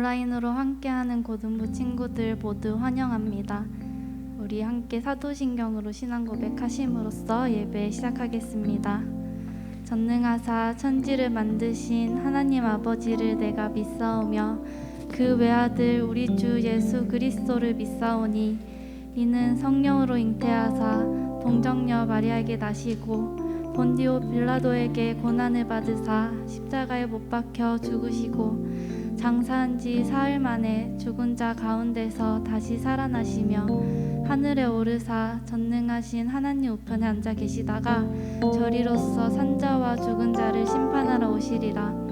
온라인으로 함께하는 고등부 친구들 모두 환영합니다. 우리 함께 사도신경으로 신앙 고백하심으로써 예배 시작하겠습니다. 전능하사 천지를 만드신 하나님 아버지를 내가 믿사오며 그 외아들 우리 주 예수 그리스도를 믿사오니 이는 성령으로 잉태하사 동정녀 마리아에게 나시고 본디오 빌라도에게 고난을 받으사 십자가에 못 박혀 죽으시고 장사한 지 사흘 만에 죽은 자 가운데서 다시 살아나시며 하늘에 오르사 전능하신 하나님 우편에 앉아 계시다가 저리로서 산자와 죽은 자를 심판하러 오시리라.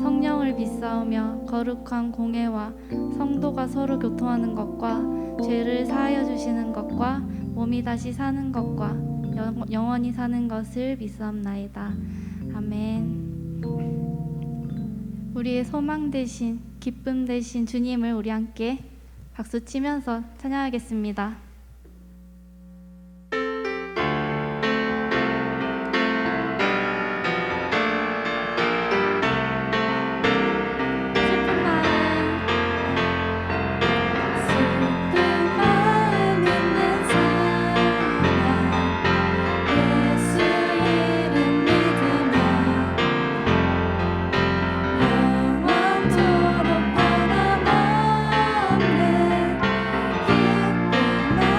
성령을 믿사오며 거룩한 공회와 성도가 서로 교통하는 것과 죄를 사하여 주시는 것과 몸이 다시 사는 것과 영원히 사는 것을 믿사옵나이다. 아멘. 우리의 소망 되신 기쁨 되신 주님을 우리 함께 박수 치면서 찬양하겠습니다. 영원토록 변함없는 기쁨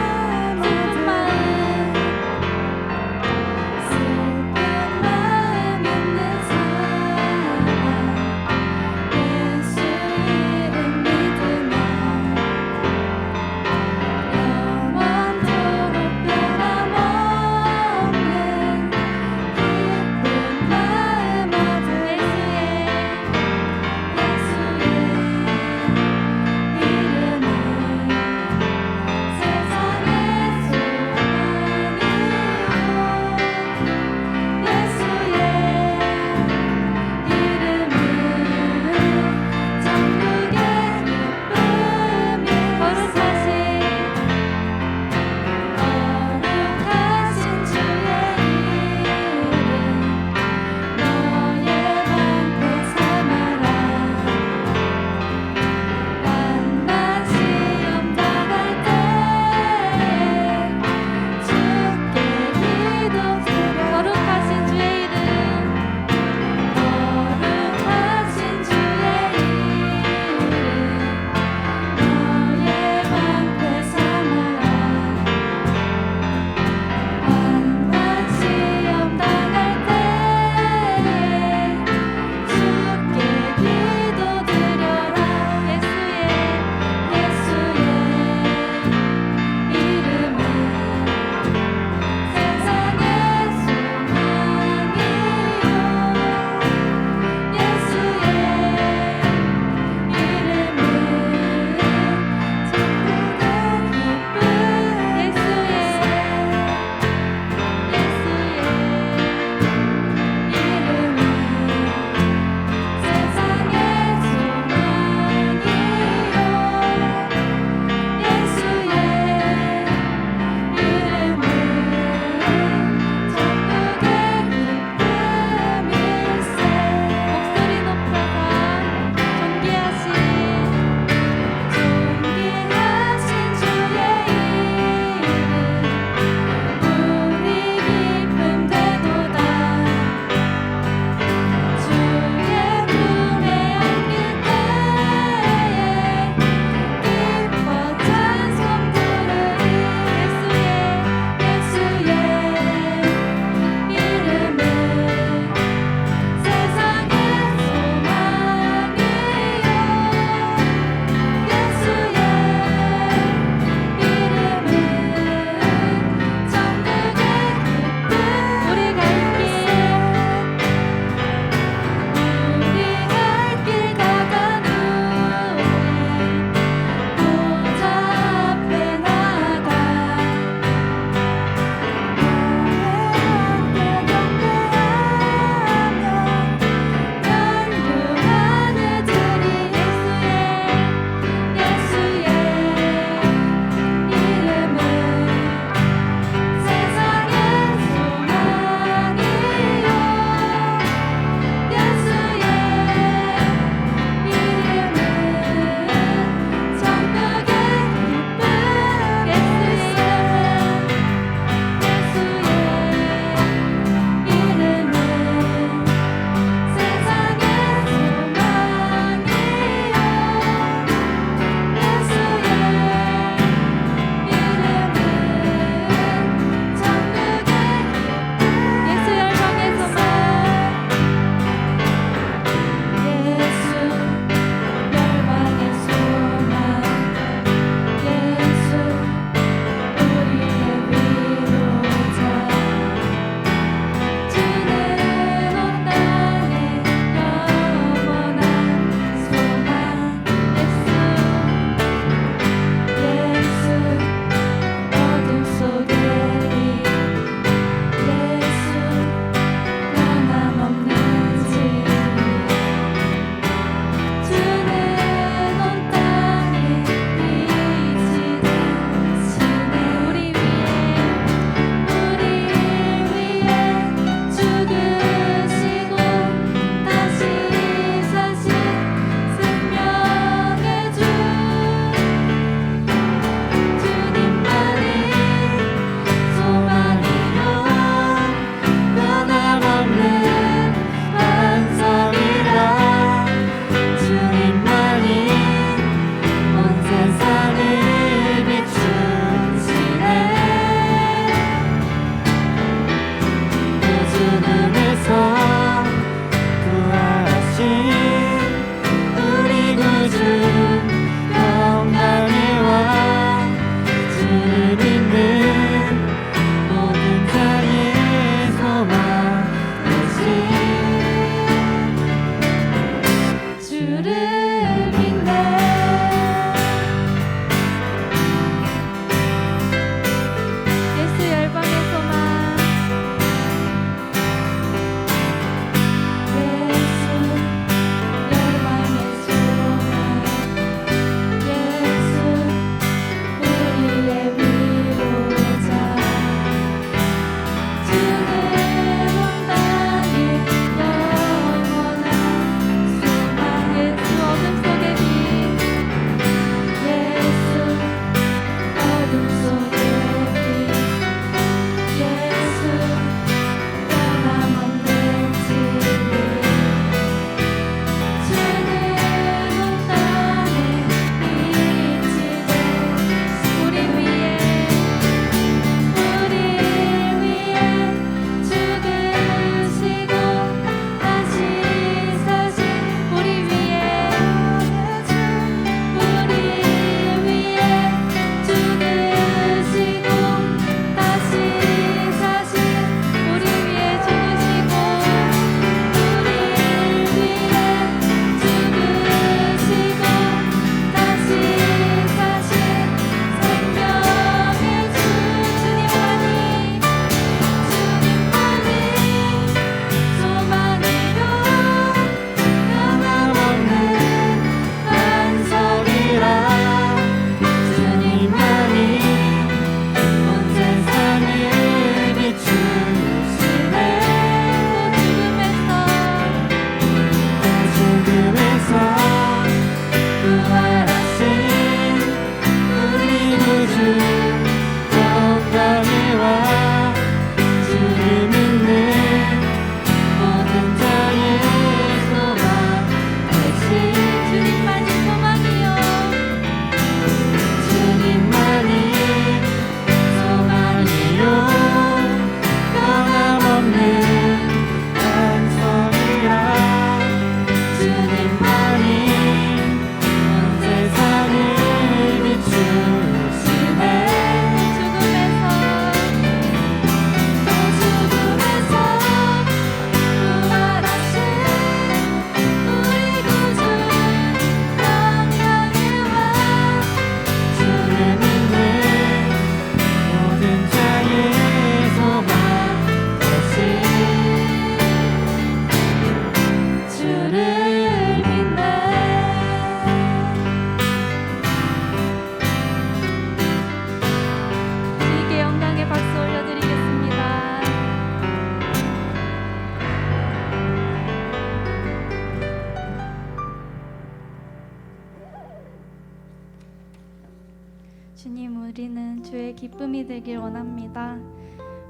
주님, 우리는 주의 기쁨이 되길 원합니다.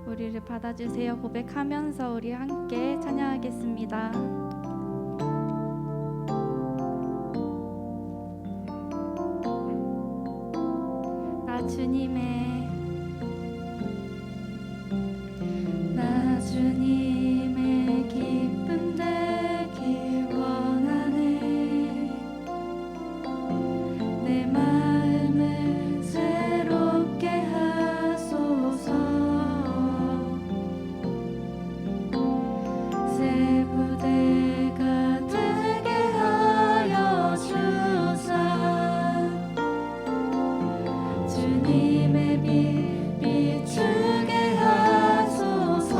우리를 받아주세요 고백하면서 우리 함께 찬양하겠습니다. 나 주님의 기쁨 되길 원하네. 내 마음을 새롭게 하소서. 새 부대가 되게 하여 주사. 주님의 빛 비추게 하소서.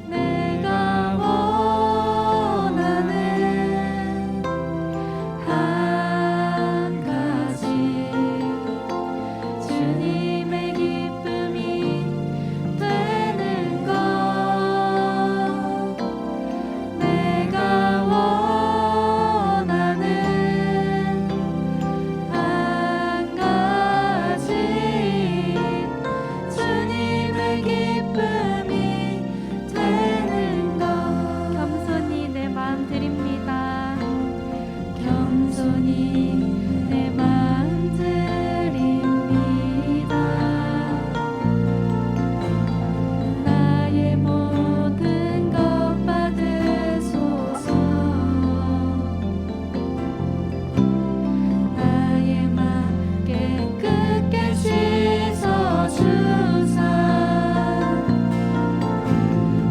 내가 원하는 한 가지, 주님의 기쁨이 되는 것. 내가 원하는 한 가지, 주님의 기쁨이 되는 것. 겸손히 내 마음 드립니다. 겸손히 내 마음 드립니다. 나의 모든 것 받으소서. 나의 맘 깨끗게 씻어주사.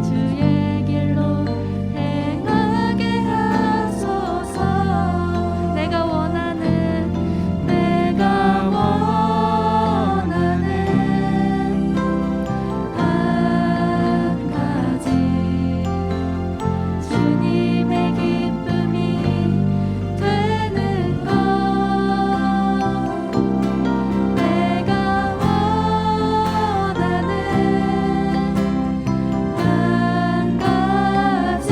주의 길로 행하게 하소서. 내가 원하는 한 가지, 주님의 기쁨이 되는 것. 내가 원하는 한 가지,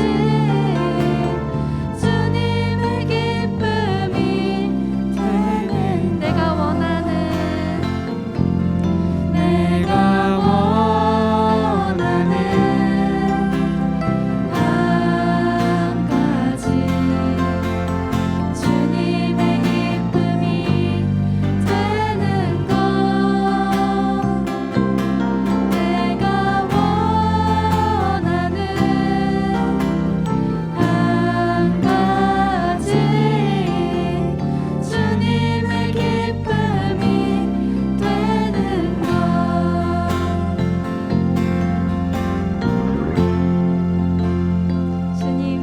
주님의 기쁨이 되는. 내가 원하는 한 가지, 주님의 기쁨이 되는 것. 내가 원하는 한 가지, 주님의 기쁨이 되는 것.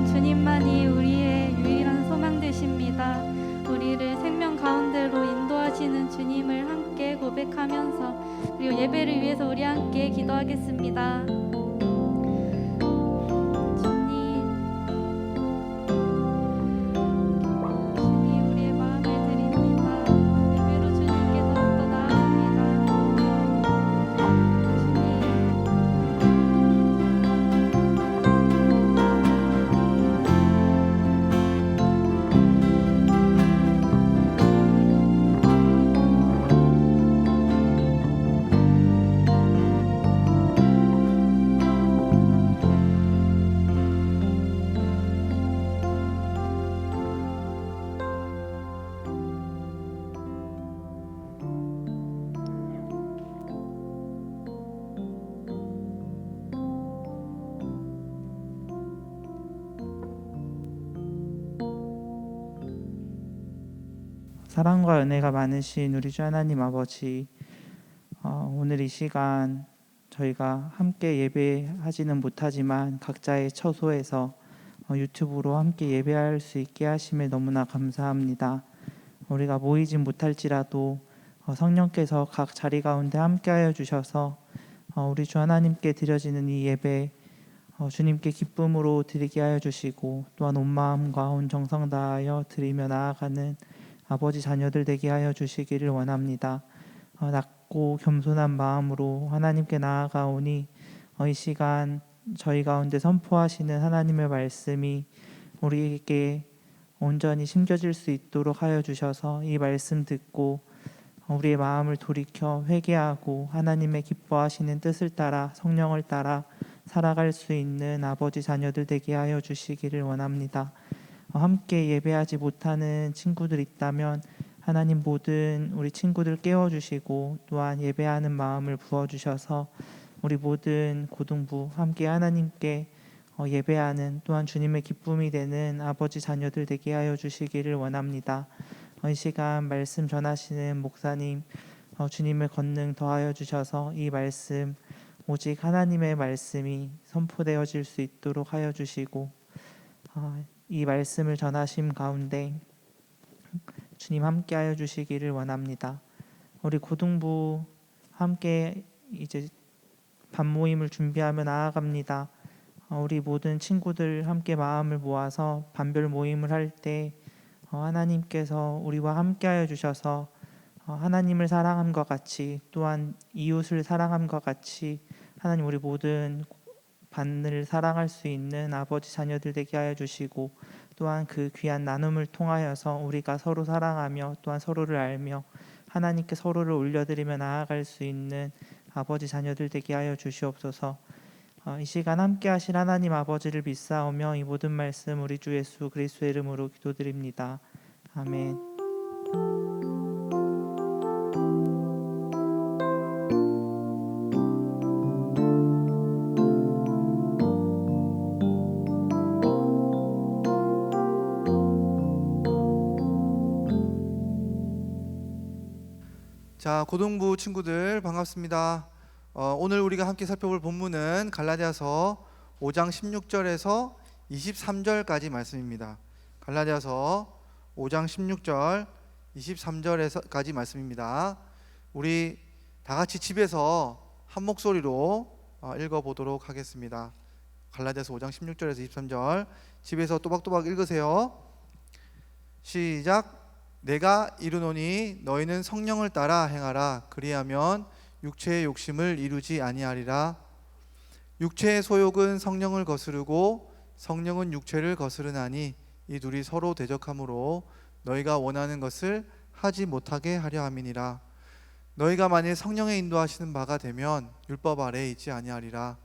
주님만이 우리의 유일한 소망 되십니다. 우리를 생명 가운데로 인도하시는 주님을 함께 고백하면서 그리고 예배를 위해서 우리 함께 기도하겠습니다. 주님, 우리의 마음을 드립니다. 예배로 주님께 더욱더 나아갑니다. 사랑과 은혜가 많으신 우리 주 하나님 아버지, 오늘 이 시간 저희가 함께 예배하지는 못하지만 각자의 처소에서 유튜브로 함께 예배할 수 있게 하심에 너무나 감사합니다. 우리가 모이진 못할지라도 성령께서 각 자리 가운데 함께하여 주셔서 우리 주 하나님께 드려지는 이 예배 주님께 기쁨으로 드리게 하여 주시고, 또한 온 마음과 온 정성 다하여 드리며 나아가는 아버지 자녀들 되게 하여 주시기를 원합니다. 낮고 겸손한 마음으로 하나님께 나아가오니 이 시간 저희 가운데 선포하시는 하나님의 말씀이 우리에게 온전히 심겨질 수 있도록 하여 주셔서 이 말씀 듣고 우리의 마음을 돌이켜 회개하고 하나님의 기뻐하시는 뜻을 따라 성령을 따라 살아갈 수 있는 아버지 자녀들 되게 하여 주시기를 원합니다. 함께 예배하지 못하는 친구들 있다면 하나님 모든 우리 친구들 깨워주시고 또한 예배하는 마음을 부어주셔서 우리 모든 고등부 함께 하나님께 예배하는 또한 주님의 기쁨이 되는 아버지 자녀들 되게 하여 주시기를 원합니다. 이 시간 말씀 전하시는 목사님 주님의 권능 더하여 주셔서 이 말씀 오직 하나님의 말씀이 선포되어질 수 있도록 하여 주시고 이 말씀을 전하심 가운데 주님 함께 하여 주시기를 원합니다. 우리 고등부 함께 이제 반모임을 준비하며 나아갑니다. 우리 모든 친구들 함께 마음을 모아서 반별 모임을 할 때 하나님께서 우리와 함께 하여 주셔서 하나님을 사랑함과 같이 또한 이웃을 사랑함과 같이 하나님 우리 모든 반을 사랑할 수 있는 아버지 자녀들 되게 하여 주시고 또한 그 귀한 나눔을 통하여서 우리가 서로 사랑하며 또한 서로를 알며 하나님께 서로를 올려드리며 나아갈 수 있는 아버지 자녀들 되게 하여 주시옵소서. 이 시간 함께 하실 하나님 아버지를 믿사오며 이 모든 말씀 우리 주 예수 그리스도의 이름으로 기도드립니다. 아멘. 자, 고등부 친구들 반갑습니다. 오늘 우리가 함께 살펴볼 본문은 갈라디아서 5장 16절에서 23절까지 말씀입니다. 갈라디아서 5장 16절 23절까지 말씀입니다. 우리 다 같이 집에서 한 목소리로 읽어보도록 하겠습니다. 갈라디아서 5장 16절에서 23절 집에서 또박또박 읽으세요. 시작. 내가 이르노니 너희는 성령을 따라 행하라. 그리하면 육체의 욕심을 이루지 아니하리라. 육체의 소욕은 성령을 거스르고 성령은 육체를 거스르나니 이 둘이 서로 대적하므로 너희가 원하는 것을 하지 못하게 하려 함이니라. 너희가 만일 성령의 인도하시는 바가 되면 율법 아래에 있지 아니하리라.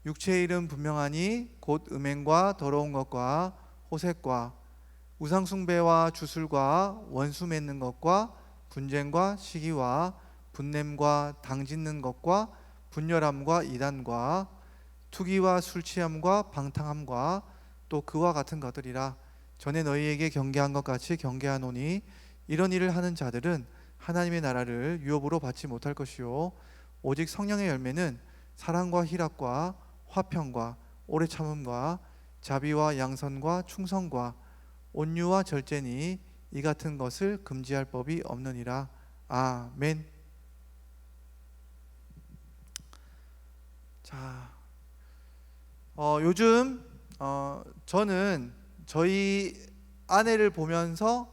육체의 일은 분명하니 곧 음행과 더러운 것과 호색과 우상숭배와 주술과 원수 맺는 것과 분쟁과 시기와 분냄과 당짓는 것과 분열함과 이단과 투기와 술취함과 방탕함과 또 그와 같은 것들이라. 전에 너희에게 경계한 것 같이 경계하노니 이런 일을 하는 자들은 하나님의 나라를 유업으로 받지 못할 것이요 오직 성령의 열매는 사랑과 희락과 화평과 오래 참음과 자비와 양선과 충성과 온유와 절제니 이 같은 것을 금지할 법이 없느니라. 아멘. 자, 요즘 저는 저희 아내를 보면서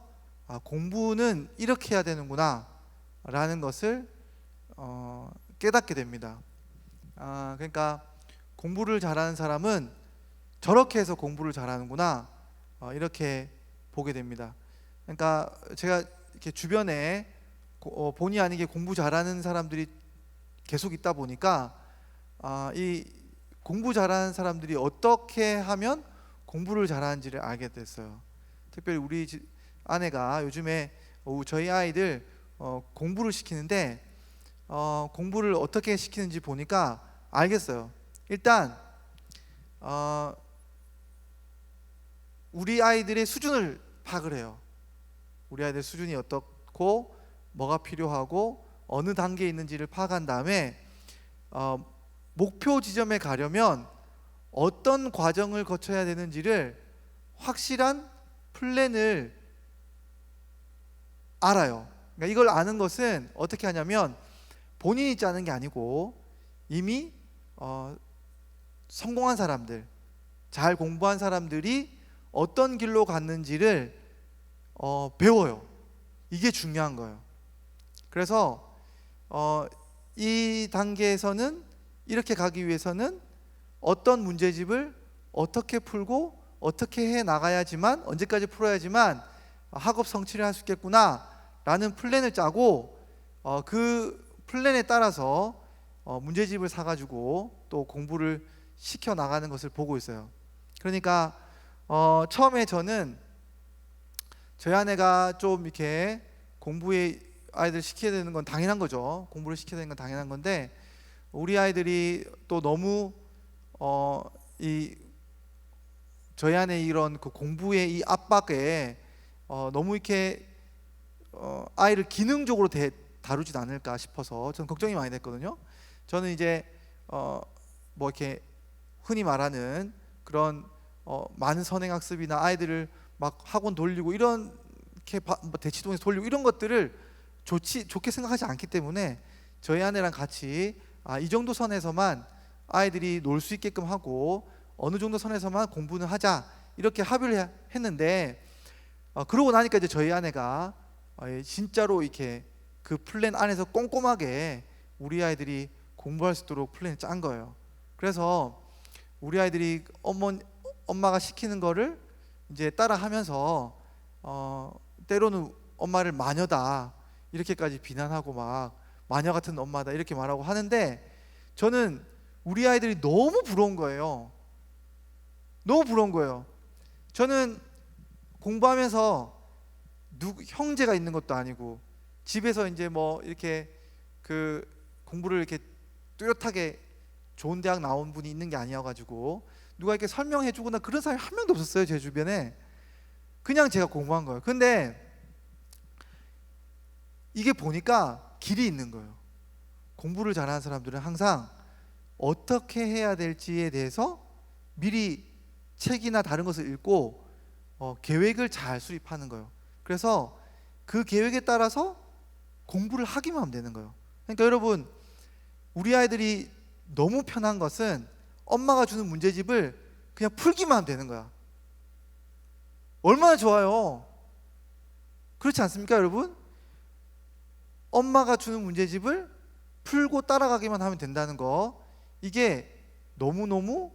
공부는 이렇게 해야 되는구나 라는 것을 깨닫게 됩니다. 그러니까 공부를 잘하는 사람은 저렇게 해서 공부를 잘하는구나 이렇게 보게 됩니다. 그러니까 제가 이렇게 주변에 본의 아니게 공부 잘하는 사람들이 계속 있다 보니까 이 공부 잘하는 사람들이 어떻게 하면 공부를 잘하는지를 알게 됐어요. 특별히 우리 아내가 요즘에 저희 아이들 공부를 시키는데 공부를 어떻게 시키는지 보니까 알겠어요. 일단 우리 아이들의 수준을 파악을 해요. 우리 아이들 수준이 어떻고 뭐가 필요하고 어느 단계에 있는지를 파악한 다음에 목표 지점에 가려면 어떤 과정을 거쳐야 되는지를 확실한 플랜을 알아요. 그러니까 이걸 아는 것은 어떻게 하냐면 본인이 짜는 게 아니고 이미 성공한 사람들, 잘 공부한 사람들이 어떤 길로 갔는지를 배워요. 이게 중요한 거예요. 그래서 이 단계에서는 이렇게 가기 위해서는 어떤 문제집을 어떻게 풀고 어떻게 해 나가야지만, 언제까지 풀어야지만 학업 성취를 할 수 있겠구나 라는 플랜을 짜고 그 플랜에 따라서 문제집을 사가지고 또 공부를 시켜 나가는 것을 보고 있어요. 그러니까 처음에 저는 저희 아내가 좀 이렇게 공부에 아이들 시켜야 되는 건 당연한 거죠. 공부를 시켜야 되는 건 당연한 건데, 우리 아이들이 또 너무 저희 아내 이런 그 공부의 이 압박에 너무 이렇게 아이를 기능적으로 다루진 않을까 싶어서 저는 걱정이 많이 됐거든요. 저는 이제 뭐 이렇게 흔히 말하는 그런 많은 선행학습이나 아이들을 막 학원 돌리고 이렇게 뭐 대치동에서 돌리고 이런 것들을 좋게 생각하지 않기 때문에 저희 아내랑 같이 이 정도 선에서만 아이들이 놀 수 있게끔 하고 어느 정도 선에서만 공부는 하자 이렇게 합의를 했는데, 그러고 나니까 이제 저희 아내가 진짜로 이렇게 그 플랜 안에서 꼼꼼하게 우리 아이들이 공부할 수 있도록 플랜을 짠 거예요. 그래서 우리 아이들이 엄마가 시키는 거를 이제 따라하면서 때로는 엄마를 마녀다 이렇게까지 비난하고 막 마녀 같은 엄마다 이렇게 말하고 하는데, 저는 우리 아이들이 너무 부러운 거예요. 너무 부러운 거예요. 저는 공부하면서 형제가 있는 것도 아니고 집에서 이제 뭐 이렇게 그 공부를 이렇게 뚜렷하게 좋은 대학 나온 분이 있는 게 아니어가지고 누가 이렇게 설명해 주거나 그런 사람이 한 명도 없었어요. 제 주변에. 그냥 제가 공부한 거예요. 근데 이게 보니까 길이 있는 거예요. 공부를 잘하는 사람들은 항상 어떻게 해야 될지에 대해서 미리 책이나 다른 것을 읽고 계획을 잘 수립하는 거예요. 그래서 그 계획에 따라서 공부를 하기만 하면 되는 거예요. 그러니까 여러분, 우리 아이들이 너무 편한 것은 엄마가 주는 문제집을 그냥 풀기만 하면 되는 거야. 얼마나 좋아요. 그렇지 않습니까, 여러분? 엄마가 주는 문제집을 풀고 따라가기만 하면 된다는 거, 이게 너무너무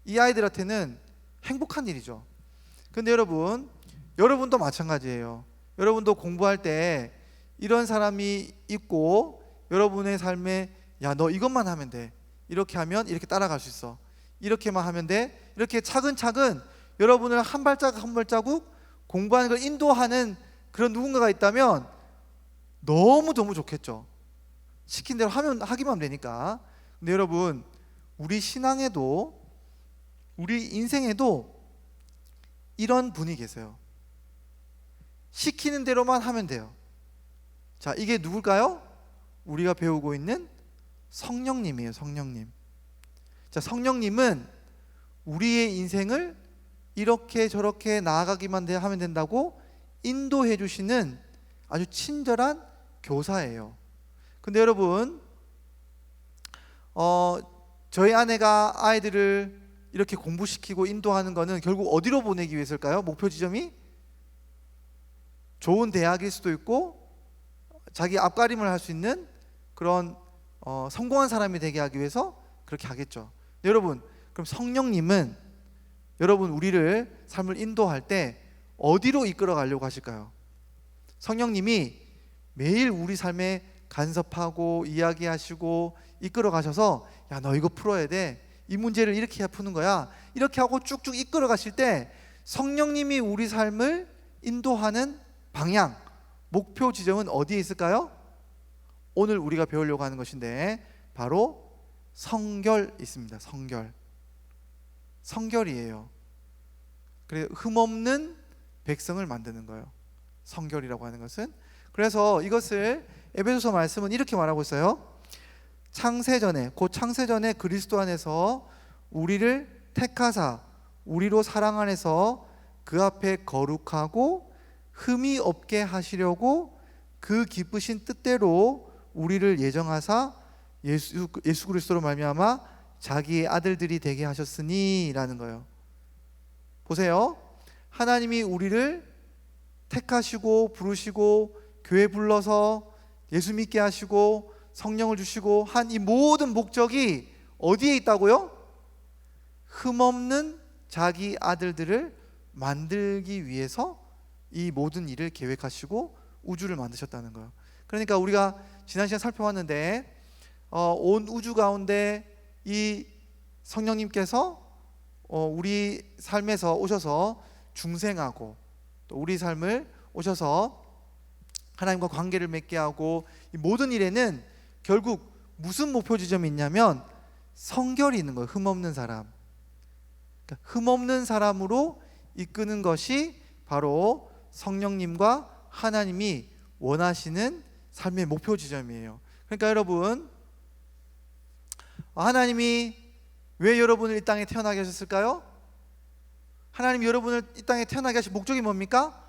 이 아이들한테는 행복한 일이죠. 근데 여러분도 마찬가지예요. 여러분도 공부할 때 이런 사람이 있고 여러분의 삶에 야, 너 이것만 하면 돼, 이렇게 하면 이렇게 따라갈 수 있어, 이렇게만 하면 돼, 이렇게 차근차근 여러분을 한 발자국 한 발자국 공부하는 걸 인도하는 그런 누군가가 있다면 너무 좋겠죠. 시킨 대로 하기만 하면 되니까. 근데 여러분, 우리 신앙에도 우리 인생에도 이런 분이 계세요. 시키는 대로만 하면 돼요. 자, 이게 누굴까요? 우리가 배우고 있는 성령님이에요. 성령님. 자, 성령님은 우리의 인생을 이렇게 저렇게 나아가기만 하면 된다고 인도해 주시는 아주 친절한 교사예요. 근데 여러분, 저희 아내가 아이들을 이렇게 공부시키고 인도하는 거는 결국 어디로 보내기 위해서일까요? 목표 지점이 좋은 대학일 수도 있고 자기 앞가림을 할 수 있는 그런 성공한 사람이 되게 하기 위해서 그렇게 하겠죠. 여러분, 그럼 성령님은 여러분 우리를 삶을 인도할 때 어디로 이끌어 가려고 하실까요? 성령님이 매일 우리 삶에 간섭하고 이야기하시고 이끌어 가셔서 야, 너 이거 풀어야 돼, 이 문제를 이렇게 해야 푸는 거야, 이렇게 하고 쭉쭉 이끌어 가실 때 성령님이 우리 삶을 인도하는 방향, 목표 지점은 어디에 있을까요? 오늘 우리가 배우려고 하는 것인데 바로 성결 있습니다. 성결이에요. 그래서 흠없는 백성을 만드는 거예요. 성결이라고 하는 것은. 그래서 이것을 에베소서 말씀은 이렇게 말하고 있어요. 창세전에, 곧 창세전에 그리스도 안에서 우리를 택하사 우리로 사랑 안에서 그 앞에 거룩하고 흠이 없게 하시려고 그 기쁘신 뜻대로 우리를 예정하사 예수 그리스도로 말미암아 자기의 아들들이 되게 하셨으니 라는 거예요. 보세요. 하나님이 우리를 택하시고 부르시고 교회 불러서 예수 믿게 하시고 성령을 주시고 한 이 모든 목적이 어디에 있다고요? 흠없는 자기 아들들을 만들기 위해서 이 모든 일을 계획하시고 우주를 만드셨다는 거예요. 그러니까 우리가 지난 시간 살펴봤는데 온 우주 가운데 이 성령님께서 우리 삶에서 오셔서 중생하고 또 우리 삶을 오셔서 하나님과 관계를 맺게 하고 이 모든 일에는 결국 무슨 목표 지점이 있냐면 성결이 있는 거예요. 흠없는 사람. 그러니까 흠없는 사람으로 이끄는 것이 바로 성령님과 하나님이 원하시는 삶의 목표 지점이에요. 그러니까 여러분, 하나님이 왜 여러분을 이 땅에 태어나게 하셨을까요? 하나님이 여러분을 이 땅에 태어나게 하신 목적이 뭡니까?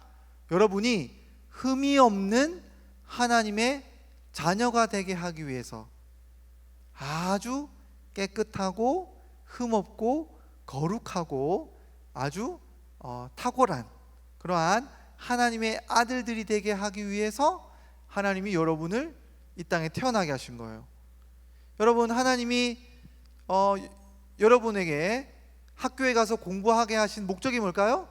여러분이 흠이 없는 하나님의 자녀가 되게 하기 위해서 아주 깨끗하고 흠없고 거룩하고 아주 탁월한 그러한 하나님의 아들들이 되게 하기 위해서 하나님이 여러분을 이 땅에 태어나게 하신 거예요. 여러분, 하나님이 여러분에게 학교에 가서 공부하게 하신 목적이 뭘까요?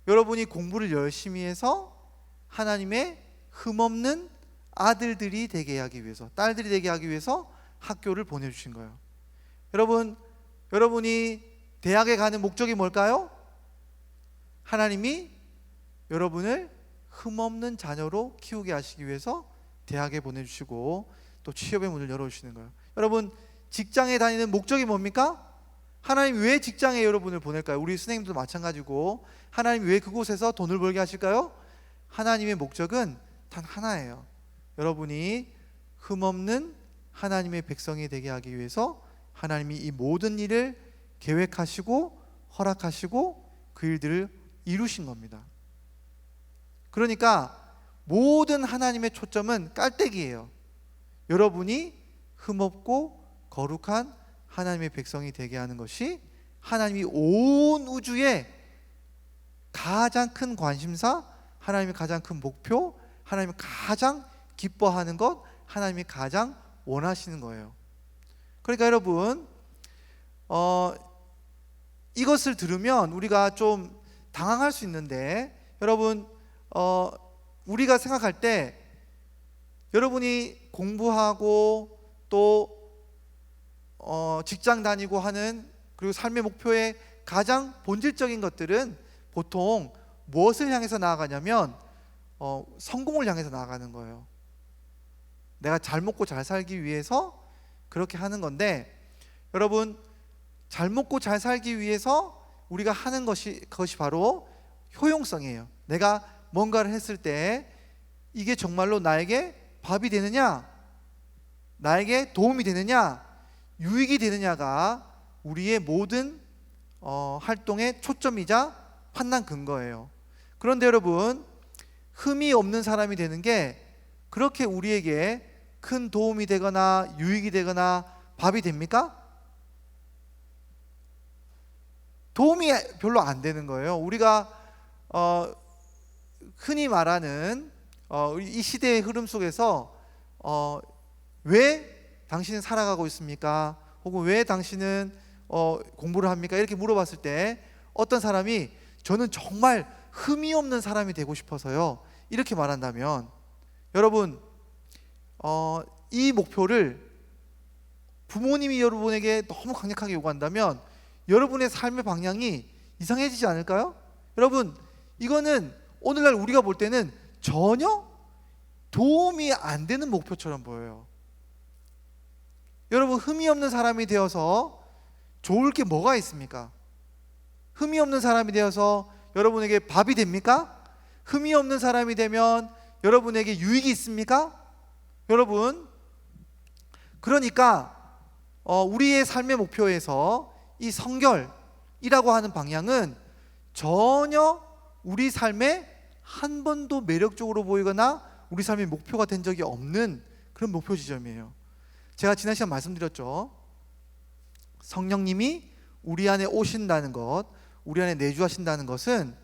여러분이 공부를 열심히 해서 하나님의 흠없는 아들들이 되게 하기 위해서, 딸들이 되게 하기 위해서 학교를 보내주신 거예요. 여러분이 대학에 가는 목적이 뭘까요? 하나님이 여러분을 흠없는 자녀로 키우게 하시기 위해서 대학에 보내주시고 또 취업의 문을 열어주시는 거예요. 여러분, 직장에 다니는 목적이 뭡니까? 하나님 왜 직장에 여러분을 보낼까요? 우리 선생님도 마찬가지고 하나님 왜 그곳에서 돈을 벌게 하실까요? 하나님의 목적은 단 하나예요. 여러분이 흠없는 하나님의 백성이 되게 하기 위해서 하나님이 이 모든 일을 계획하시고 허락하시고 그 일들을 이루신 겁니다. 그러니까 모든 하나님의 초점은 깔때기예요. 여러분이 흠없고 거룩한 하나님의 백성이 되게 하는 것이 하나님이 온 우주의 가장 큰 관심사, 하나님의 가장 큰 목표, 하나님이 가장 기뻐하는 것, 하나님이 가장 원하시는 거예요. 그러니까 여러분, 이것을 들으면 우리가 좀 당황할 수 있는데, 여러분, 우리가 생각할 때 여러분이 공부하고 또 직장 다니고 하는 그리고 삶의 목표의 가장 본질적인 것들은 보통 무엇을 향해서 나아가냐면 성공을 향해서 나아가는 거예요. 내가 잘 먹고 잘 살기 위해서 그렇게 하는 건데, 여러분, 잘 먹고 잘 살기 위해서 우리가 하는 것이 바로 효용성이에요. 내가 뭔가를 했을 때 이게 정말로 나에게 밥이 되느냐, 나에게 도움이 되느냐, 유익이 되느냐가 우리의 모든 활동의 초점이자 판단 근거예요. 그런데 여러분, 흠이 없는 사람이 되는 게 그렇게 우리에게 큰 도움이 되거나 유익이 되거나 밥이 됩니까? 도움이 별로 안 되는 거예요. 우리가 흔히 말하는 이 시대의 흐름 속에서 왜 당신은 살아가고 있습니까? 혹은 왜 당신은 공부를 합니까? 이렇게 물어봤을 때 어떤 사람이 저는 정말 흠이 없는 사람이 되고 싶어서요, 이렇게 말한다면, 여러분, 이 목표를 부모님이 여러분에게 너무 강력하게 요구한다면 여러분의 삶의 방향이 이상해지지 않을까요? 여러분, 이거는 오늘날 우리가 볼 때는 전혀 도움이 안 되는 목표처럼 보여요. 여러분, 흠이 없는 사람이 되어서 좋을 게 뭐가 있습니까? 흠이 없는 사람이 되어서 여러분에게 밥이 됩니까? 흠이 없는 사람이 되면 여러분에게 유익이 있습니까? 여러분, 그러니까 우리의 삶의 목표에서 이 성결이라고 하는 방향은 전혀 우리 삶에 한 번도 매력적으로 보이거나 우리 삶의 목표가 된 적이 없는 그런 목표 지점이에요. 제가 지난 시간 말씀드렸죠. 성령님이 우리 안에 오신다는 것, 우리 안에 내주하신다는 것은,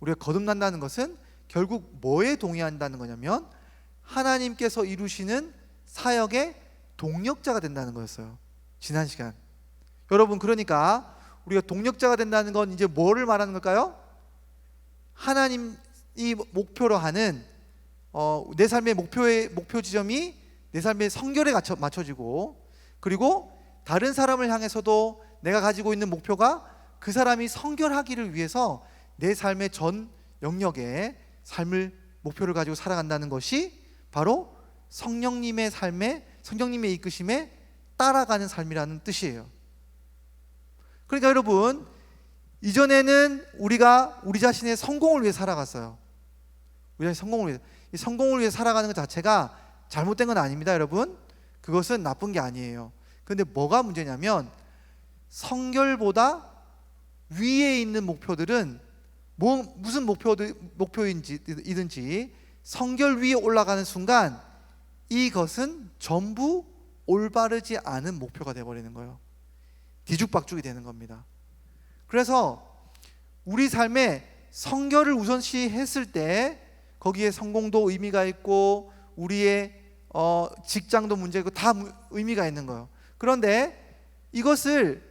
우리가 거듭난다는 것은 결국 뭐에 동의한다는 거냐면 하나님께서 이루시는 사역의 동력자가 된다는 거였어요, 지난 시간. 여러분, 그러니까 우리가 동력자가 된다는 건 이제 뭐를 말하는 걸까요? 하나님이 목표로 하는 내 삶의 목표 지점이 내 삶의 성결에 맞춰지고, 그리고 다른 사람을 향해서도 내가 가지고 있는 목표가 그 사람이 성결하기를 위해서 내 삶의 전 영역에 삶을 목표를 가지고 살아간다는 것이 바로 성령님의 삶에, 성령님의 이끄심에 따라가는 삶이라는 뜻이에요. 그러니까 여러분, 이전에는 우리가 우리 자신의 성공을 위해 살아갔어요. 우리 자신의 성공을 위해, 이 성공을 위해 살아가는 것 자체가 잘못된 건 아닙니다, 여러분. 그것은 나쁜 게 아니에요. 그런데 뭐가 문제냐면, 성결보다 위에 있는 목표들은 무슨 목표이든지 성결 위에 올라가는 순간 이것은 전부 올바르지 않은 목표가 되어버리는 거예요. 뒤죽박죽이 되는 겁니다. 그래서 우리 삶에 성결을 우선시했을 때 거기에 성공도 의미가 있고 우리의 직장도 문제 있고 다 의미가 있는 거예요. 그런데 이것을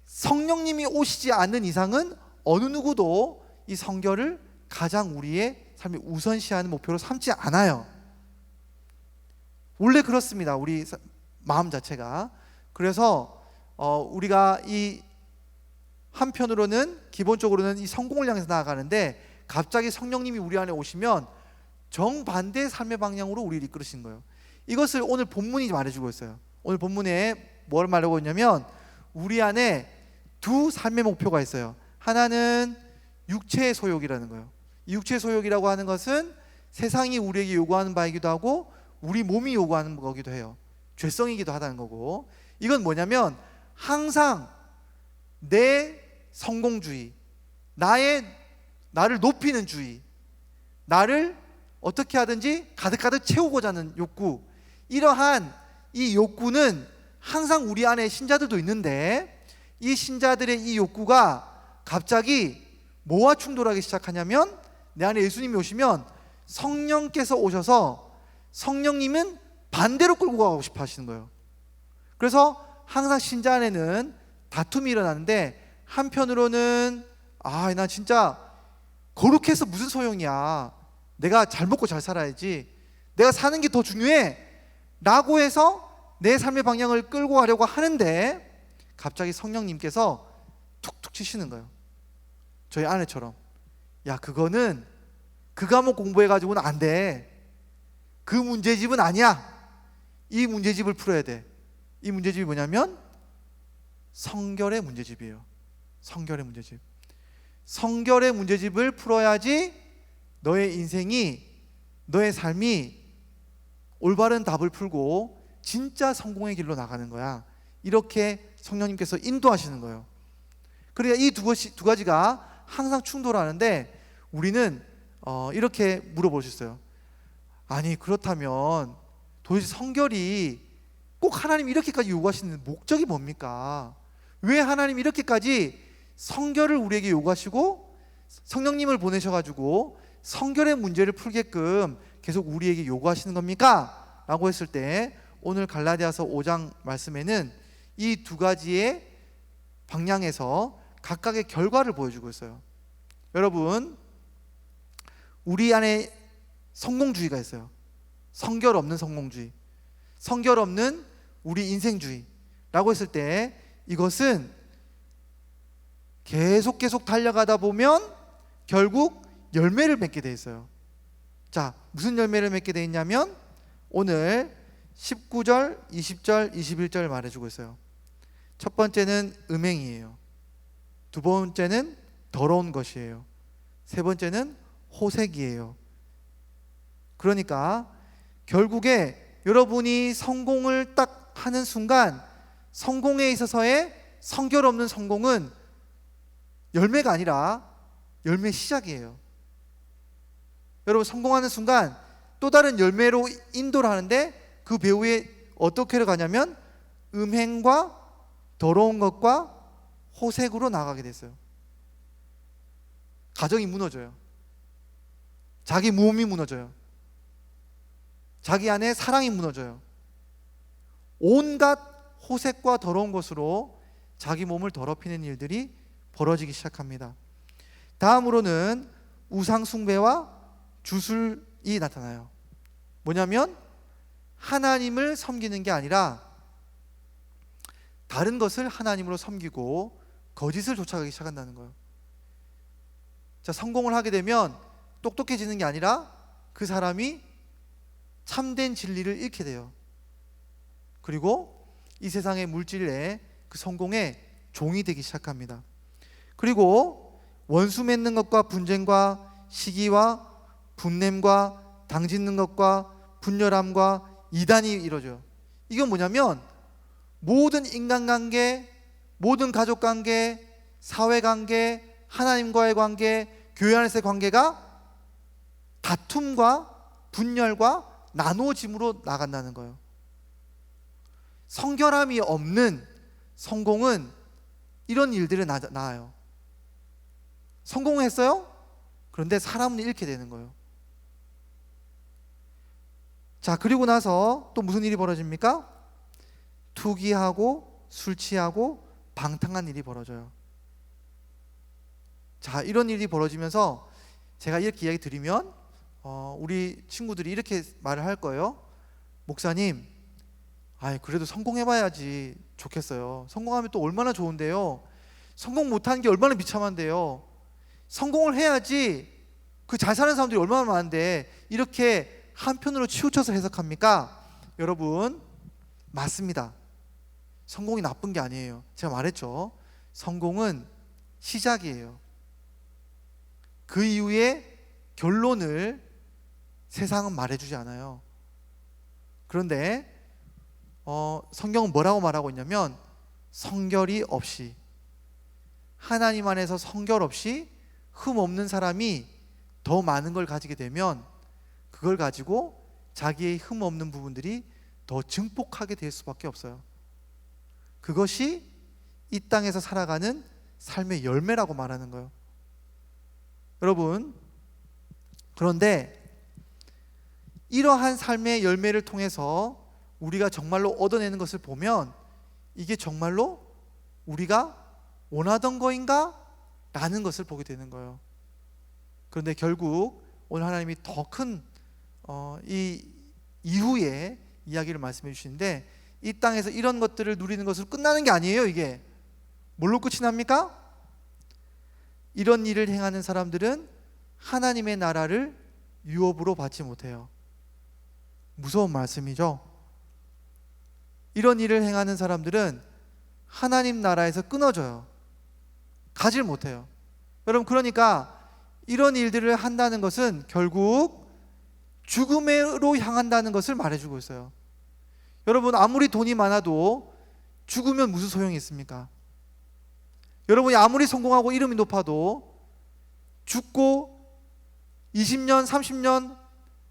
성령님이 오시지 않는 이상은 어느 누구도 이 성결을 가장 우리의 삶에 우선시하는 목표로 삼지 않아요. 원래 그렇습니다. 우리 마음 자체가. 그래서 우리가 이 한편으로는 기본적으로는 이 성공을 향해서 나아가는데, 갑자기 성령님이 우리 안에 오시면 정반대의 삶의 방향으로 우리를 이끌으신 거예요. 이것을 오늘 본문이 말해주고 있어요. 오늘 본문에 뭘 말하고 있냐면, 우리 안에 두 삶의 목표가 있어요. 하나는 육체의 소욕이라는 거예요. 이 육체의 소욕이라고 하는 것은 세상이 우리에게 요구하는 바이기도 하고 우리 몸이 요구하는 거기도 해요. 죄성이기도 하다는 거고, 이건 뭐냐면 항상 내 성공주의, 나를 높이는 주의, 나를 어떻게 하든지 가득가득 채우고자 하는 욕구, 이러한 이 욕구는 항상 우리 안에 신자들도 있는데, 이 신자들의 이 욕구가 갑자기 뭐와 충돌하기 시작하냐면, 내 안에 예수님이 오시면 성령께서 오셔서 성령님은 반대로 끌고 가고 싶어 하시는 거예요. 그래서 항상 신자 안에는 다툼이 일어나는데, 한편으로는 나 진짜 거룩해서 무슨 소용이야, 내가 잘 먹고 잘 살아야지, 내가 사는 게 더 중요해 라고 해서 내 삶의 방향을 끌고 가려고 하는데, 갑자기 성령님께서 툭툭 치시는 거예요. 저희 아내처럼, 야, 그거는 그 과목 공부해가지고는 안 돼, 그 문제집은 아니야, 이 문제집을 풀어야 돼. 이 문제집이 뭐냐면 성결의 문제집이에요. 성결의 문제집. 성결의 문제집을 풀어야지 너의 인생이, 너의 삶이 올바른 답을 풀고 진짜 성공의 길로 나가는 거야. 이렇게 성령님께서 인도하시는 거예요. 그러니까 이 두 가지가 항상 충돌하는데, 우리는 이렇게 물어볼 수 있어요. 아니, 그렇다면 도대체 성결이 꼭 하나님이 이렇게까지 요구하시는 목적이 뭡니까? 왜 하나님이 이렇게까지 성결을 우리에게 요구하시고 성령님을 보내셔가지고 성결의 문제를 풀게끔 계속 우리에게 요구하시는 겁니까? 라고 했을 때, 오늘 갈라디아서 5장 말씀에는 이 두 가지의 방향에서 각각의 결과를 보여주고 있어요. 여러분, 우리 안에 성공주의가 있어요. 성결 없는 성공주의, 성결 없는 우리 인생주의라고 했을 때, 이것은 계속 달려가다 보면 결국 열매를 맺게 돼 있어요. 자, 무슨 열매를 맺게 돼 있냐면 오늘 19절, 20절, 21절 말해주고 있어요. 첫 번째는 음행이에요. 두 번째는 더러운 것이에요. 세 번째는 호색이에요. 그러니까 결국에 여러분이 성공을 딱 하는 순간, 성공에 있어서의 성결 없는 성공은 열매가 아니라 열매 시작이에요. 여러분, 성공하는 순간 또 다른 열매로 인도를 하는데, 그 배후에 어떻게 가냐면 음행과 더러운 것과 호색으로 나가게 됐어요. 가정이 무너져요. 자기 몸이 무너져요. 자기 안에 사랑이 무너져요. 온갖 호색과 더러운 것으로 자기 몸을 더럽히는 일들이 벌어지기 시작합니다. 다음으로는 우상 숭배와 주술이 나타나요. 뭐냐면 하나님을 섬기는 게 아니라 다른 것을 하나님으로 섬기고 거짓을 쫓아가기 시작한다는 거예요. 자, 성공을 하게 되면 똑똑해지는 게 아니라 그 사람이 참된 진리를 잃게 돼요. 그리고 이 세상의 물질에 그 성공의 종이 되기 시작합니다. 그리고 원수 맺는 것과 분쟁과 시기와 분냄과 당짓는 것과 분열함과 이단이 이루어져요. 이건 뭐냐면 모든 인간관계, 모든 가족관계, 사회관계, 하나님과의 관계, 교회 안에서의 관계가 다툼과 분열과 나누어짐으로 나간다는 거예요. 성결함이 없는 성공은 이런 일들을 낳아요. 성공했어요? 그런데 사람은 잃게 되는 거예요. 자, 그리고 나서 또 무슨 일이 벌어집니까? 투기하고 술 취하고 방탕한 일이 벌어져요. 자, 이런 일이 벌어지면서 제가 이렇게 이야기 드리면 우리 친구들이 이렇게 말을 할 거예요. 목사님, 그래도 성공해봐야지 좋겠어요. 성공하면 또 얼마나 좋은데요. 성공 못하는 게 얼마나 비참한데요. 성공을 해야지 그 잘 사는 사람들이 얼마나 많은데 이렇게 한편으로 치우쳐서 해석합니까? 여러분, 맞습니다. 성공이 나쁜 게 아니에요. 제가 말했죠. 성공은 시작이에요. 그 이후에 결론을 세상은 말해주지 않아요. 그런데 성경은 뭐라고 말하고 있냐면 성결이 없이, 하나님 안에서 성결 없이 흠 없는 사람이 더 많은 걸 가지게 되면 그걸 가지고 자기의 흠 없는 부분들이 더 증폭하게 될 수밖에 없어요. 그것이 이 땅에서 살아가는 삶의 열매라고 말하는 거예요. 여러분, 그런데 이러한 삶의 열매를 통해서 우리가 정말로 얻어내는 것을 보면 이게 정말로 우리가 원하던 거인가? 라는 것을 보게 되는 거예요. 그런데 결국 오늘 하나님이 더 큰 이 이후에 이야기를 말씀해 주시는데, 이 땅에서 이런 것들을 누리는 것으로 끝나는 게 아니에요. 이게 뭘로 끝이 납니까? 이런 일을 행하는 사람들은 하나님의 나라를 유업으로 받지 못해요. 무서운 말씀이죠. 이런 일을 행하는 사람들은 하나님 나라에서 끊어져요. 가질 못해요. 여러분, 그러니까 이런 일들을 한다는 것은 결국 죽음으로 향한다는 것을 말해주고 있어요. 여러분, 아무리 돈이 많아도 죽으면 무슨 소용이 있습니까? 여러분이 아무리 성공하고 이름이 높아도 죽고 20년, 30년,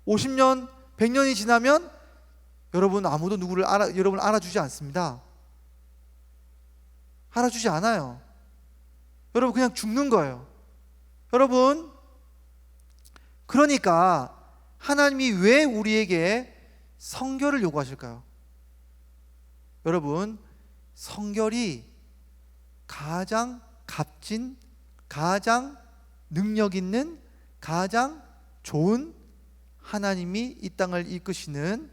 50년, 100년이 지나면 여러분 아무도 여러분을 알아주지 않습니다. 알아주지 않아요. 여러분, 그냥 죽는 거예요. 여러분, 그러니까 하나님이 왜 우리에게 성결을 요구하실까요? 여러분, 성결이 가장 값진, 가장 능력 있는, 가장 좋은 하나님이 이 땅을 이끄시는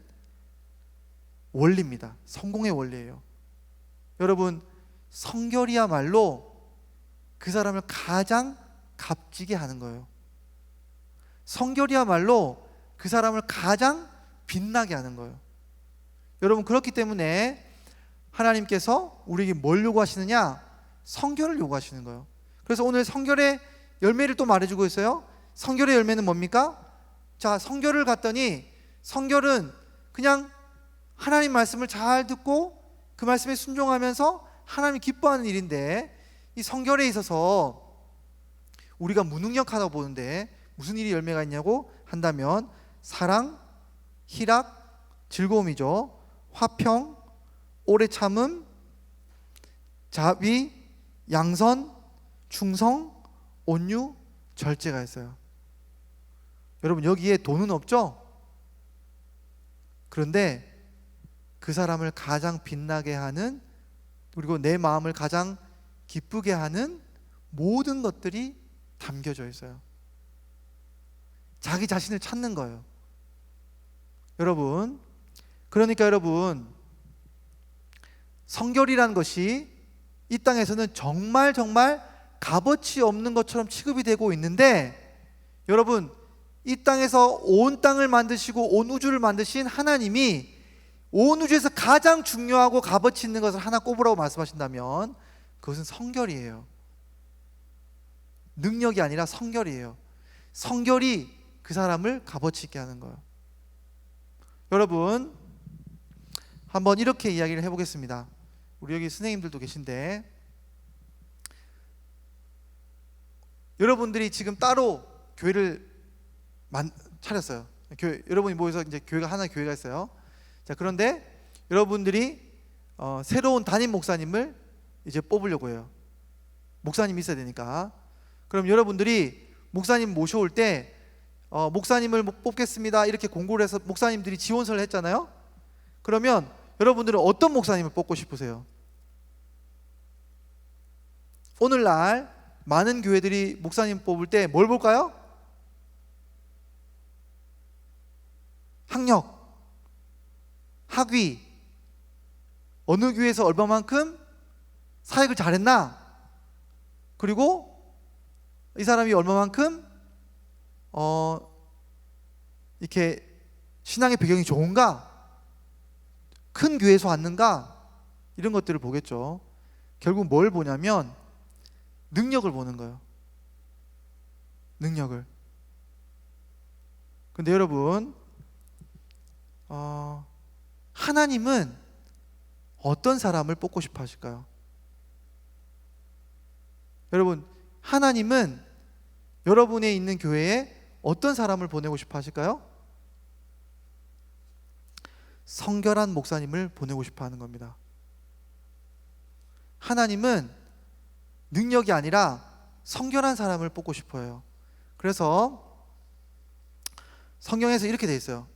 원리입니다. 성공의 원리예요. 여러분, 성결이야말로 그 사람을 가장 값지게 하는 거예요. 성결이야말로 그 사람을 가장 빛나게 하는 거예요. 여러분, 그렇기 때문에 하나님께서 우리에게 뭘 요구하시느냐? 성결을 요구하시는 거예요. 그래서 오늘 성결의 열매를 또 말해주고 있어요. 성결의 열매는 뭡니까? 자, 성결을 갔더니 성결은 그냥 하나님 말씀을 잘 듣고 그 말씀에 순종하면서 하나님이 기뻐하는 일인데, 이 성결에 있어서 우리가 무능력하다고 보는데 무슨 일이 열매가 있냐고 한다면 사랑, 희락, 즐거움이죠. 화평, 오래 참음, 자비, 양선, 충성, 온유, 절제가 있어요. 여러분, 여기에 돈은 없죠? 그런데 그 사람을 가장 빛나게 하는 그리고 내 마음을 가장 기쁘게 하는 모든 것들이 담겨져 있어요. 자기 자신을 찾는 거예요. 여러분, 그러니까 여러분, 성결이라는 것이 이 땅에서는 정말 값어치 없는 것처럼 취급이 되고 있는데, 여러분, 이 땅에서 온 땅을 만드시고 온 우주를 만드신 하나님이 온 우주에서 가장 중요하고 값어치 있는 것을 하나 꼽으라고 말씀하신다면 그것은 성결이에요. 능력이 아니라 성결이에요. 성결이 그 사람을 값어치 있게 하는 거예요. 여러분, 한번 이렇게 이야기를 해보겠습니다. 우리 여기 선생님들도 계신데, 여러분들이 지금 따로 교회를 차렸어요. 여러분이 모여서 이제 하나 교회가 있어요. 자, 그런데 여러분들이 새로운 담임 목사님을 이제 뽑으려고 해요. 목사님이 있어야 되니까. 그럼 여러분들이 목사님 모셔올 때 목사님을 뽑겠습니다 이렇게 공고를 해서 목사님들이 지원서를 했잖아요. 그러면 여러분들은 어떤 목사님을 뽑고 싶으세요? 오늘날 많은 교회들이 목사님 뽑을 때 뭘 볼까요? 학력, 학위, 어느 교회에서 얼마만큼 사역을 잘했나, 그리고 이 사람이 얼마만큼 이렇게 신앙의 배경이 좋은가, 큰 교회에서 왔는가, 이런 것들을 보겠죠. 결국 뭘 보냐면 능력을 보는 거예요. 능력을. 근데 여러분, 하나님은 어떤 사람을 뽑고 싶어 하실까요? 여러분, 하나님은 여러분의 있는 교회에 어떤 사람을 보내고 싶어 하실까요? 성결한 목사님을 보내고 싶어 하는 겁니다. 하나님은 능력이 아니라 성결한 사람을 뽑고 싶어요. 그래서 성경에서 이렇게 돼 있어요.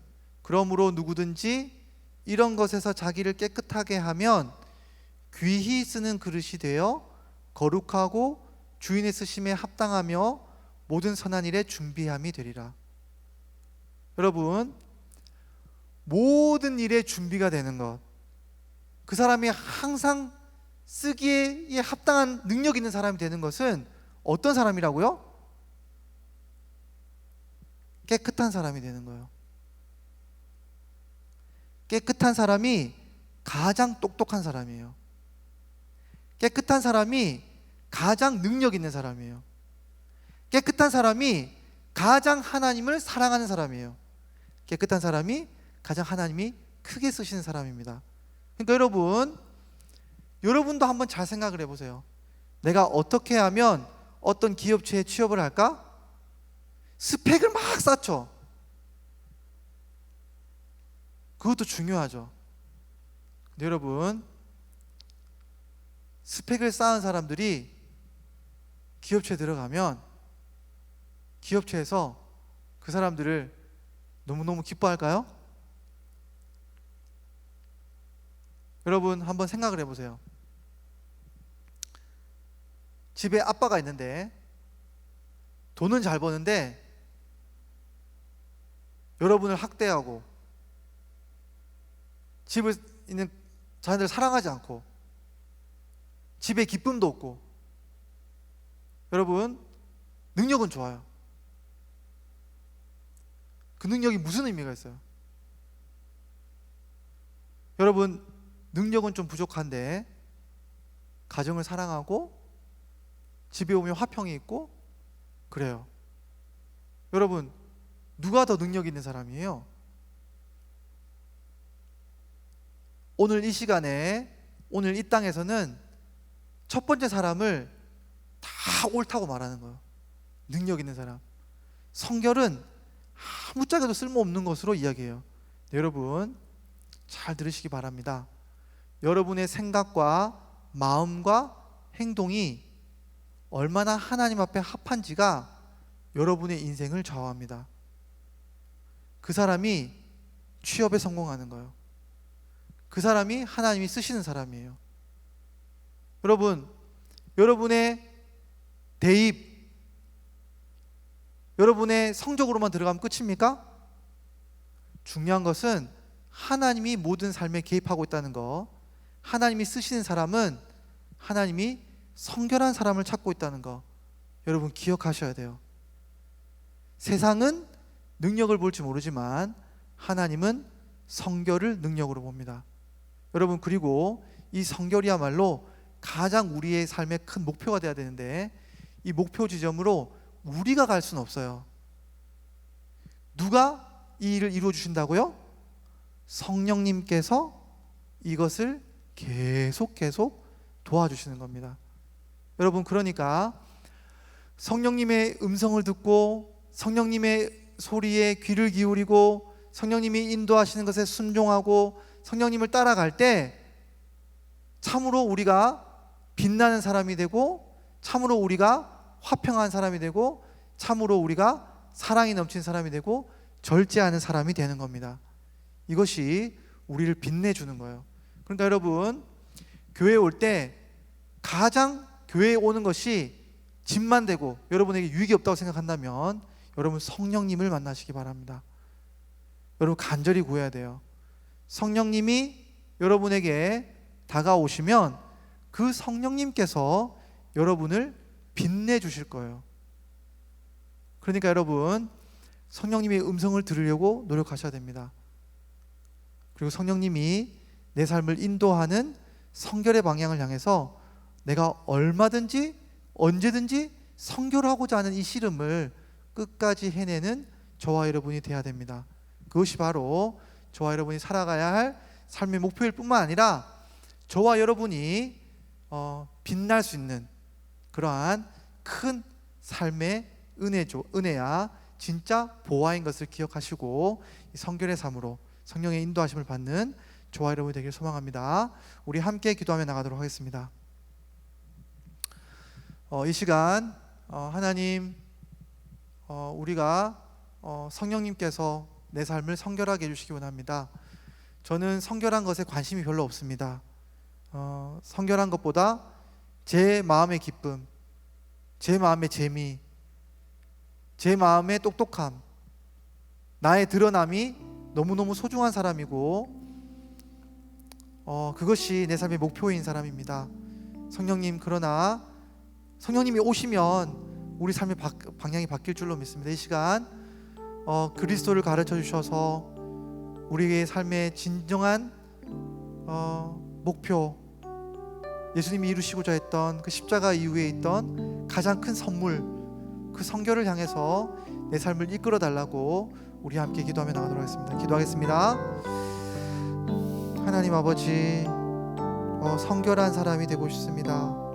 그러므로 누구든지 이런 것에서 자기를 깨끗하게 하면 귀히 쓰는 그릇이 되어 거룩하고 주인의 쓰심에 합당하며 모든 선한 일에 준비함이 되리라. 여러분, 모든 일에 준비가 되는 것, 그 사람이 항상 쓰기에 합당한 능력 있는 사람이 되는 것은 어떤 사람이라고요? 깨끗한 사람이 되는 거예요. 깨끗한 사람이 가장 똑똑한 사람이에요. 깨끗한 사람이 가장 능력 있는 사람이에요. 깨끗한 사람이 가장 하나님을 사랑하는 사람이에요. 깨끗한 사람이 가장 하나님이 크게 쓰시는 사람입니다. 그러니까 여러분도 한번 잘 생각을 해보세요. 내가 어떻게 하면 어떤 기업체에 취업을 할까? 스펙을 막 쌓죠. 그것도 중요하죠. 근데 여러분, 스펙을 쌓은 사람들이 기업체에 들어가면 기업체에서 그 사람들을 너무너무 기뻐할까요? 여러분, 한번 생각을 해보세요. 집에 아빠가 있는데 돈은 잘 버는데 여러분을 학대하고 집에 있는 자녀들을 사랑하지 않고 집에 기쁨도 없고, 여러분, 능력은 좋아요. 그 능력이 무슨 의미가 있어요? 여러분, 능력은 좀 부족한데 가정을 사랑하고 집에 오면 화평이 있고 그래요. 여러분, 누가 더 능력 있는 사람이에요? 오늘 이 시간에, 오늘 이 땅에서는 첫 번째 사람을 다 옳다고 말하는 거예요. 능력 있는 사람. 성결은 아무짝에도 쓸모없는 것으로 이야기해요. 여러분, 잘 들으시기 바랍니다. 여러분의 생각과 마음과 행동이 얼마나 하나님 앞에 합한지가 여러분의 인생을 좌우합니다. 그 사람이 취업에 성공하는 거예요. 그 사람이 하나님이 쓰시는 사람이에요. 여러분, 여러분의 대입, 여러분의 성적으로만 들어가면 끝입니까? 중요한 것은 하나님이 모든 삶에 개입하고 있다는 거, 하나님이 쓰시는 사람은 하나님이 성결한 사람을 찾고 있다는 거, 여러분 기억하셔야 돼요. 세상은 능력을 볼지 모르지만 하나님은 성결을 능력으로 봅니다. 여러분, 그리고 이 성결이야말로 가장 우리의 삶의 큰 목표가 돼야 되는데, 이 목표 지점으로 우리가 갈 수는 없어요. 누가 이 일을 이루어 주신다고요? 성령님께서 이것을 계속 도와주시는 겁니다. 여러분, 그러니까 성령님의 음성을 듣고 성령님의 소리에 귀를 기울이고 성령님이 인도하시는 것에 순종하고 성령님을 따라갈 때 참으로 우리가 빛나는 사람이 되고, 참으로 우리가 화평한 사람이 되고, 참으로 우리가 사랑이 넘치는 사람이 되고 절제하는 사람이 되는 겁니다. 이것이 우리를 빛내주는 거예요. 그러니까 여러분, 교회에 올 때 가장 교회에 오는 것이 짐만 되고 여러분에게 유익이 없다고 생각한다면 여러분 성령님을 만나시기 바랍니다. 여러분 간절히 구해야 돼요. 성령님이 여러분에게 다가오시면 그 성령님께서 여러분을 빛내주실 거예요. 그러니까 여러분 성령님의 음성을 들으려고 노력하셔야 됩니다. 그리고 성령님이 내 삶을 인도하는 성결의 방향을 향해서 내가 얼마든지 언제든지 성결하고자 하는 이 씨름을 끝까지 해내는 저와 여러분이 돼야 됩니다. 그것이 바로 저와 여러분이 살아가야 할 삶의 목표일 뿐만 아니라 저와 여러분이 빛날 수 있는 그러한 큰 삶의 은혜야 진짜 보화인 것을 기억하시고 성결의 삶으로 성령의 인도하심을 받는 저와 여러분이 되길 소망합니다. 우리 함께 기도하며 나가도록 하겠습니다. 이 시간 하나님, 우리가 성령님께서 내 삶을 성결하게 해주시기 원합니다. 저는 성결한 것에 관심이 별로 없습니다. 성결한 것보다 제 마음의 기쁨, 제 마음의 재미, 제 마음의 똑똑함, 나의 드러남이 너무너무 소중한 사람이고 그것이 내 삶의 목표인 사람입니다. 성령님, 그러나 성령님이 오시면 우리 삶의 방향이 바뀔 줄로 믿습니다. 이 시간 그리스도를 가르쳐 주셔서 우리의 삶의 진정한 목표, 예수님이 이루시고자 했던 그 십자가 이후에 있던 가장 큰 선물, 그 성결을 향해서 내 삶을 이끌어 달라고 우리 함께 기도하며 나가도록 하겠습니다. 기도하겠습니다. 하나님 아버지, 성결한 사람이 되고 싶습니다.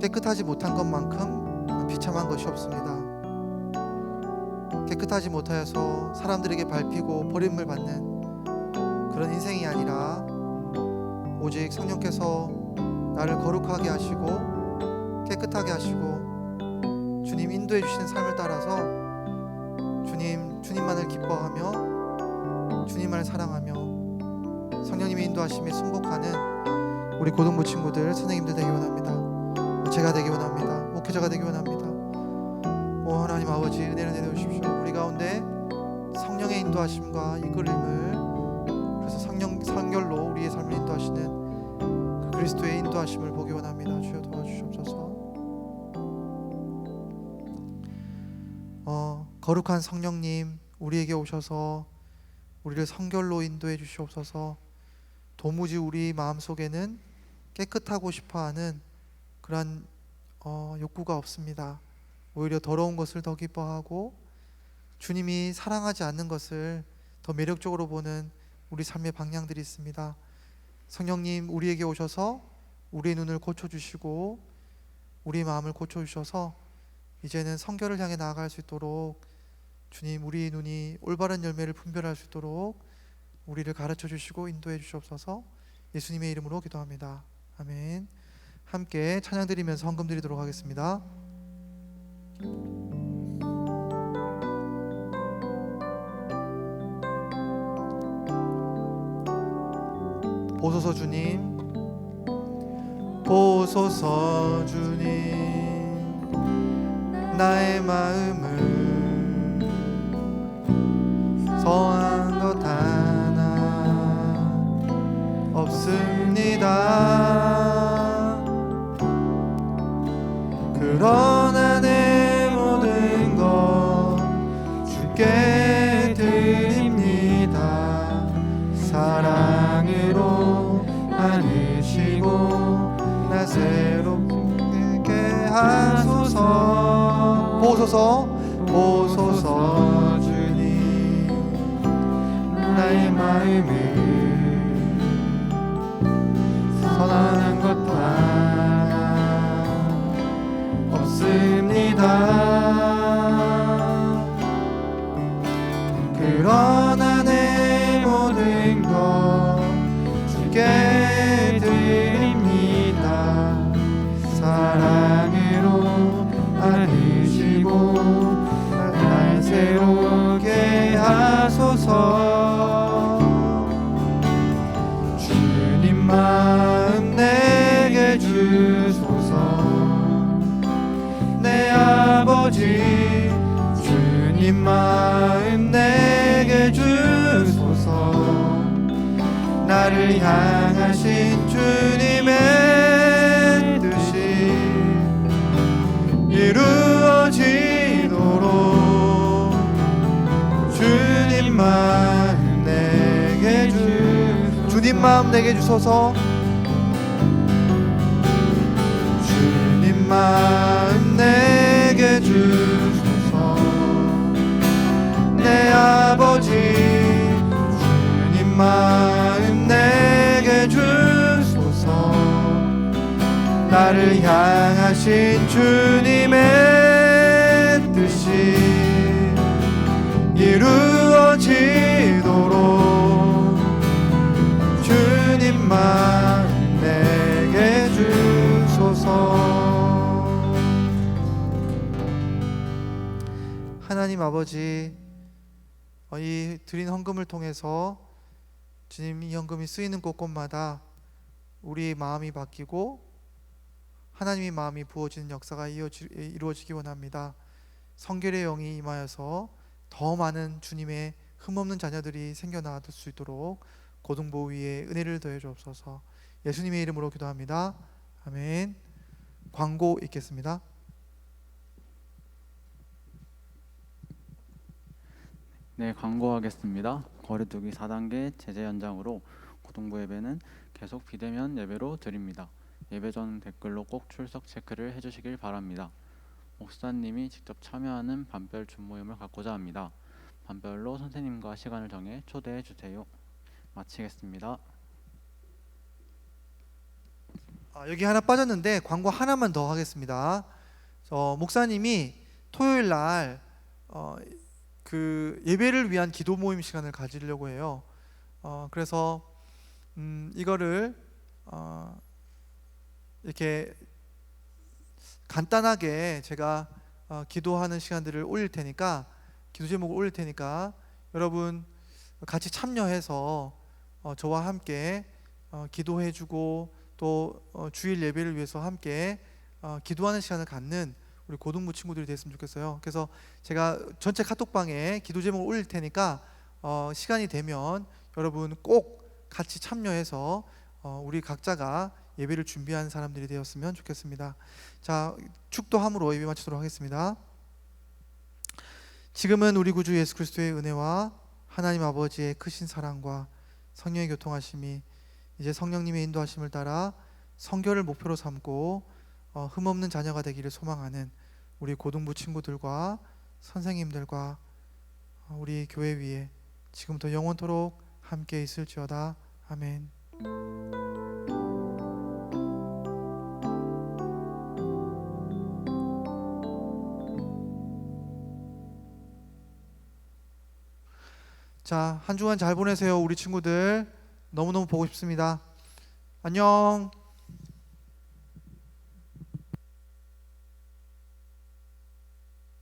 깨끗하지 못한 것만큼 비참한 것이 없습니다. 깨끗하지 못하여서 사람들에게 밟히고 버림을 받는 그런 인생이 아니라 오직 성령께서 나를 거룩하게 하시고 깨끗하게 하시고 주님 인도해 주시는 삶을 따라서 주님만을 기뻐하며 주님만을 사랑하며 성령님의 인도하심에 순복하는 우리 고등부 친구들, 선생님들 되기 원합니다. 제가 되기 원합니다. 목회자가 되기 원합니다. 하나님 아버지, 은혜를 내려주십시오. 우리 가운데 성령의 인도하심과 이끌림을, 그래서 성결로 우리의 삶을 인도하시는 그 그리스도의 인도하심을 보기 원합니다. 주여 도와주시옵소서. 거룩한 성령님, 우리에게 오셔서 우리를 성결로 인도해 주시옵소서. 도무지 우리 마음속에는 깨끗하고 싶어하는 그러한 욕구가 없습니다. 오히려 더러운 것을 더 기뻐하고 주님이 사랑하지 않는 것을 더 매력적으로 보는 우리 삶의 방향들이 있습니다. 성령님, 우리에게 오셔서 우리의 눈을 고쳐주시고 우리의 마음을 고쳐주셔서 이제는 성결을 향해 나아갈 수 있도록 주님, 우리의 눈이 올바른 열매를 분별할 수 있도록 우리를 가르쳐주시고 인도해 주시옵소서. 예수님의 이름으로 기도합니다. 아멘. 함께 찬양 드리면서 헌금 드리도록 하겠습니다. 보소서 주님, 보소서 주님, 나의 마음을 성한 것 하나 없습니다. 그러나 내 모든 것 주께 드립니다. 사랑으로 안으시고 나 새롭게 하소서. 보소서 주님, 나의 마음을 선한 것 하나 없습니다. 그러나 내 모든 것 주께 드립니다. 사랑으로 안으시고 날 새롭게 하소서. 주님 마음 내게 주소서. 내 아버지 주님 마음 내게 주소서. 나를 향하신 주님의 뜻이 이루어지도록 주님 마음 내게 주님 마음 내게 주소서. 주님 마음 내게 주소서. 내 아버지 주님 마음 내게 주소서. 나를 향하신 주님의 뜻이 이루어지도록 주님 마음 내게 주소서. 하나님 아버지, 이 드린 헌금을 통해서 주님 이 헌금이 쓰이는 곳곳마다 우리의 마음이 바뀌고 하나님의 마음이 부어지는 역사가 이루어지기 원합니다. 성결의 영이 임하여서 더 많은 주님의 흠없는 자녀들이 생겨날 수 있도록 고등부 위에 은혜를 더해 주옵소서. 예수님의 이름으로 기도합니다. 아멘. 광고 있겠습니다. 네, 광고하겠습니다. 거리두기 4단계 제재 연장으로 고등부 예배는 계속 비대면 예배로 드립니다. 예배 전 댓글로 꼭 출석 체크를 해주시길 바랍니다. 목사님이 직접 참여하는 반별 준모임을 갖고자 합니다. 반별로 선생님과 시간을 정해 초대해 주세요. 마치겠습니다. 여기 하나 빠졌는데 광고 하나만 더 하겠습니다. 목사님이 토요일 날 그 예배를 위한 기도 모임 시간을 가지려고 해요. 그래서 이거를 이렇게 간단하게 제가 기도하는 시간들을 올릴 테니까, 기도 제목을 올릴 테니까 여러분 같이 참여해서 저와 함께 기도해주고 또 주일 예배를 위해서 함께 기도하는 시간을 갖는 우리 고등부 친구들이 됐으면 좋겠어요. 그래서 제가 전체 카톡방에 기도 제목을 올릴 테니까 시간이 되면 여러분 꼭 같이 참여해서 우리 각자가 예배를 준비하는 사람들이 되었으면 좋겠습니다. 자, 축도함으로 예배 마치도록 하겠습니다. 지금은 우리 구주 예수 그리스도의 은혜와 하나님 아버지의 크신 사랑과 성령의 교통하심이 이제 성령님의 인도하심을 따라 성결을 목표로 삼고 흠없는 자녀가 되기를 소망하는 우리 고등부 친구들과 선생님들과 우리 교회 위에 지금부터 영원토록 함께 있을지어다. 아멘. 자, 한 주간 잘 보내세요. 우리 친구들 너무너무 보고 싶습니다. 안녕.